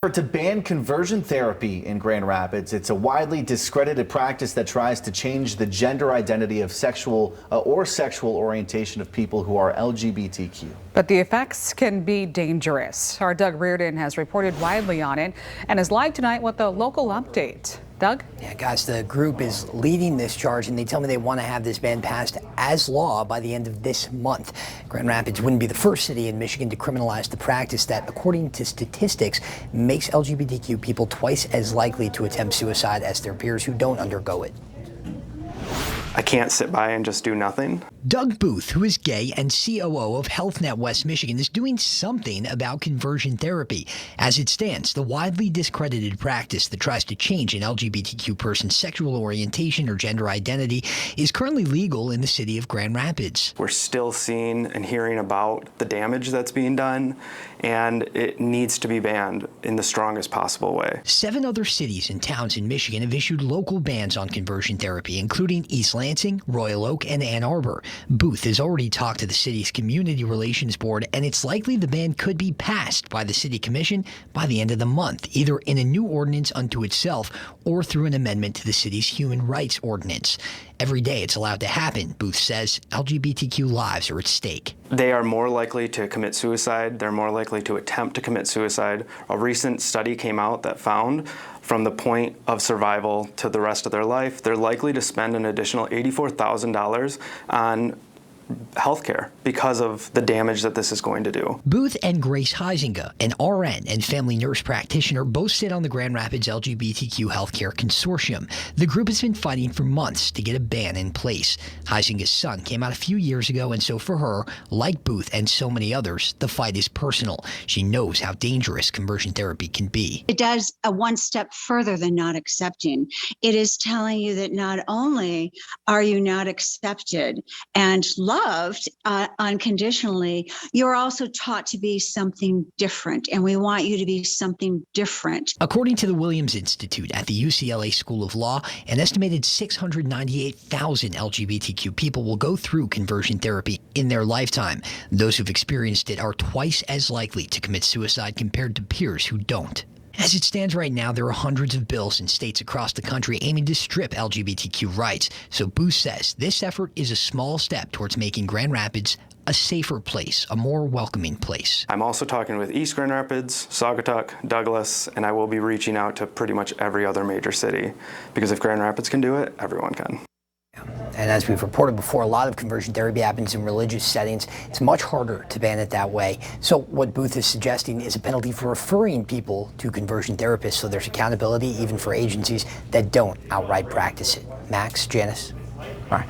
To ban conversion therapy in Grand Rapids. It's a widely discredited practice that tries to change the gender identity of sexual orientation of people who are LGBTQ. But the effects can be dangerous. Our Doug Reardon has reported widely on it and is live tonight with a local update. Doug? Yeah, guys, the group is leading this charge, and they tell me they want to have this ban passed as law by the end of this month. Grand Rapids wouldn't be the first city in Michigan to criminalize the practice that, according to statistics, makes LGBTQ people twice as likely to attempt suicide as their peers who don't undergo it. I can't sit by and just do nothing. Doug Booth, who is gay and COO of HealthNet West Michigan, is doing something about conversion therapy. As it stands, the widely discredited practice that tries to change an LGBTQ person's sexual orientation or gender identity is currently legal in the city of Grand Rapids. We're still seeing and hearing about the damage that's being done, and it needs to be banned in the strongest possible way. 7 other cities and towns in Michigan have issued local bans on conversion therapy, including East Lansing, Royal Oak, and Ann Arbor. Booth has already talked to the city's Community Relations Board, and it's likely the ban could be passed by the City Commission by the end of the month, either in a new ordinance unto itself or through an amendment to the city's Human Rights Ordinance. Every day it's allowed to happen, Booth says. LGBTQ lives are at stake. They are more likely to commit suicide. They're more likely to attempt to commit suicide. A recent study came out that found from the point of survival to the rest of their life, they're likely to spend an additional $84,000 on healthcare because of the damage that this is going to do. Booth and Grace Huizinga, an RN and family nurse practitioner, both sit on the Grand Rapids LGBTQ Healthcare Consortium. The group has been fighting for months to get a ban in place. Huizinga's son came out a few years ago, and so for her, like Booth and so many others, the fight is personal. She knows how dangerous conversion therapy can be. It does a one step further than not accepting. It is telling you that not only are you not accepted and loved unconditionally, you're also taught to be something different, and we want you to be something different. According to the Williams Institute at the UCLA School of Law, an estimated 698,000 LGBTQ people will go through conversion therapy in their lifetime. Those who've experienced it are twice as likely to commit suicide compared to peers who don't. As it stands right now, there are hundreds of bills in states across the country aiming to strip LGBTQ rights. So Booth says this effort is a small step towards making Grand Rapids a safer place, a more welcoming place. I'm also talking with East Grand Rapids, Saugatuck, Douglas, and I will be reaching out to pretty much every other major city, because if Grand Rapids can do it, everyone can. And as we've reported before, a lot of conversion therapy happens in religious settings. It's much harder to ban it that way. So what Booth is suggesting is a penalty for referring people to conversion therapists, so there's accountability even for agencies that don't outright practice it. Max, Janice? All right.